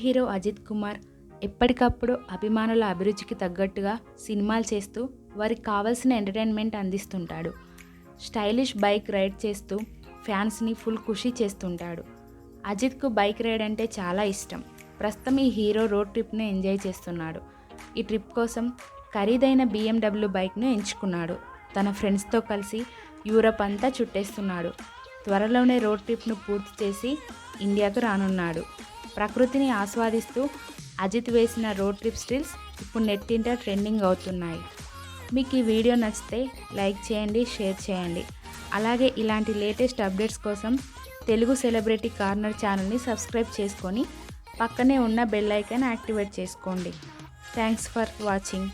Hero Ajit Kumar ఎప్పటికప్పుడు అభిమానుల అభిరుచికి తగ్గట్టుగా సినిమాలు చేస్తూ వారికి కావాల్సిన ఎంటర్టైన్మెంట్ అందిస్తుంటాడు. స్టైలిష్ బైక్ రైడ్ చేస్తూ ఫ్యాన్స్ని ఫుల్ ఖుషి చేస్తుంటాడు. అజిత్కు బైక్ రైడ్ అంటే చాలా ఇష్టం. ప్రస్తుతం ఈ హీరో రోడ్ ట్రిప్ను ఎంజాయ్ చేస్తున్నాడు. ఈ ట్రిప్ కోసం ఖరీదైన BMW బైక్ను ఎంచుకున్నాడు. తన ఫ్రెండ్స్తో కలిసి యూరప్ అంతా చుట్టేస్తున్నాడు. త్వరలోనే రోడ్ ట్రిప్ను పూర్తి చేసి ఇండియాకు రానున్నాడు. ప్రకృతిని ఆస్వాదిస్తూ అజిత్ వేసిన రోడ్ ట్రిప్ స్టిల్స్ ఇప్పుడు నెట్టింట ట్రెండింగ్ అవుతున్నాయి. మీకు ఈ వీడియో నచ్చితే లైక్ చేయండి, షేర్ చేయండి. అలాగే ఇలాంటి లేటెస్ట్ అప్డేట్స్ కోసం తెలుగు సెలబ్రిటీ కార్నర్ ఛానల్ని సబ్స్క్రైబ్ చేసుకొని పక్కనే ఉన్న బెల్ ఐకాన్ యాక్టివేట్ చేసుకోండి. Thanks for watching.